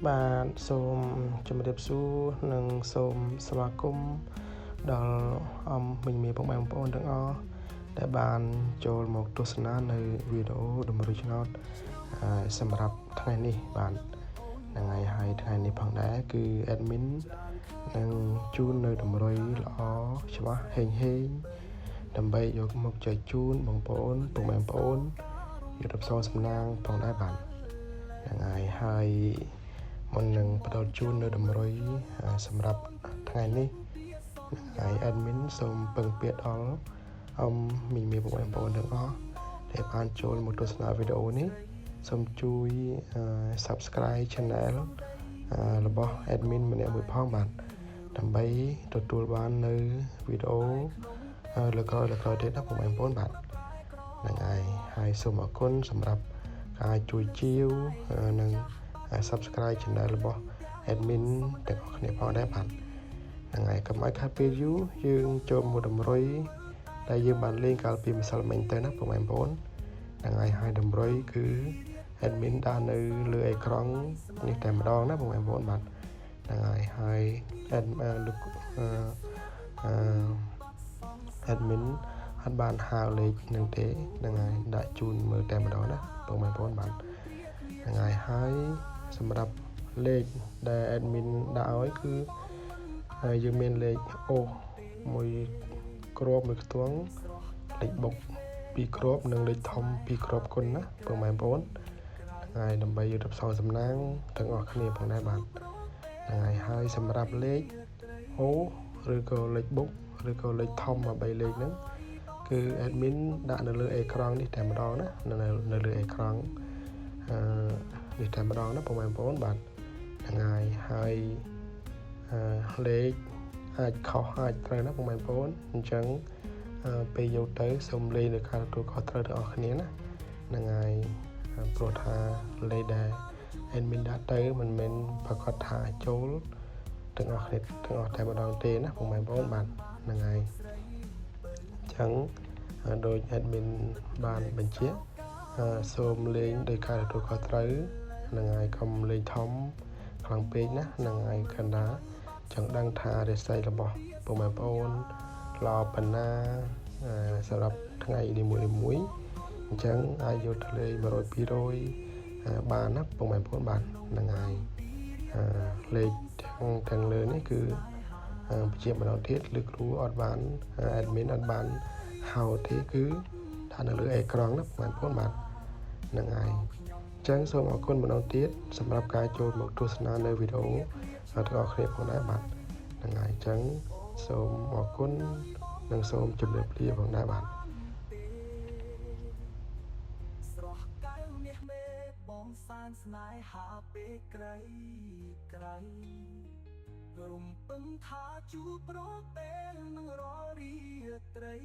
បាទសូមជម្រាបសួរនិងសូមស្វាគមន៍ដល់មិញមានបងប្អូនទាំងអស់ដែលបានចូលមកទស្សនានៅវីដេអូតម្រូវឆ្នោតសម្រាប់ថ្ងៃនេះបាទថ្ងៃហើយថ្ងៃនេះផងដែរគឺ admin នឹងជូននៅតម្រុយល្អច្បាស់ហេងដើម្បីយកមកចែកជូនបងប្អូនយុទ្ធសាស្ត្រសំណាងផងដែរបាទហើយមុននឹងផ្ដល់ជូននៅតម្រុយសម្រាប់ថ្ងៃនេះហើយ admin សូមពឹងពាក្យដល់មីបងប្អូនទាំងអស់ដែលបានចូលមកទស្សនាវីដេអូនេះសូមជួយ Subscribe Channel របស់ admin ម្នាក់មួយផងបាទដើម្បីទទួលបាននៅវីដេអូលើក្រោយទៀតណាបងប្អូនបាទហើយសូមអរគុណសម្រាប់ការជួយជាវនិង Subscribe Channel របស់ admin ទាំងអស់គ្នាផងដែរបាទកុំឲ្យខាតពេលយូរយើងចូលមកតម្រុយដែលយើងបានលេងកាលពីម្សិលមិញទៅណាបងប្អូនហើយតម្រុយគឺ admin ដាក់នៅលើអេក្រង់នេះតែម្ដងណាបងប្អូនបាទហើយ admin អត់បានហៅលេខនឹងទេដាក់ជូនមើលតែម្ដងណាបងប្អូនបាទហើយសម្រាប់លេខដែល admin ដាក់ឲ្យគឺយើងមានលេខអូមួយគ្រាប់មួយខ្ទង់លេខបុក2គ្រាប់និងលេខធំ2គ្រាប់គុណណាបងប្អូនដើម្បីយុទ្ធសាស្ត្រសំណាងទាំងអស់គ្នាផងដែរបាទហើយសម្រាប់លេខអូឬក៏លេខបុកឬក៏លេខធំ3លេខហ្នឹងគឺ admin ដាក់នៅលើអេក្រង់នេះតែម្ដងណានៅលើអេក្រង់នេះតែម្ដងណាបងប្អូនបាទហើយលេខអាចខុសអាចត្រូវណាបងប្អូនអញ្ចឹងពេលយកទៅសូមលេខនៅការទទួលខុសត្រូវទាំងអស់គ្នាណាព្រោះថាលេខដែល admin ដាក់ទៅមិនមែនប្រកាសថាចូលទាំងអស់គ្នាទាំងអស់តែម្ដងទេណាបងប្អូនបាទអញ្ចឹងដោយ admin បានបញ្ជាក់សូមលេងដោយការទទួលខុសត្រូវកុំលេងធំខ្លាំងពេកណាកណ្ដាចង់ដឹងថារាសីរបស់បងប្អូនល្អប៉ុណ្ណាសម្រាប់ថ្ងៃនីមួយអញ្ចឹងអាចយកទៅលេង100-200បានណាបងប្អូនបាទលេខទាំងលើនេះគឺបញ្ជាក់ម្ដងទៀតឬគ្រូអត់បាន admin អត់បានហៅទេគឺថានៅលើអេក្រង់ណាបងប្អូនបាទអញ្ចឹងសូមអរគុណម្ដងទៀតសម្រាប់ការចូលមកទស្សនានៅវីដេអូទាំងអស់គ្នាផងដែរបាទអញ្ចឹងសូមអរគុណនិងសូមជម្រាបលាផងដែរបាទស្រស់កៅមាសមេបងសានស្នេហាពេកក្រៃរំពឹងថាជួបប្រពេលនឹងរាល់រាត្រី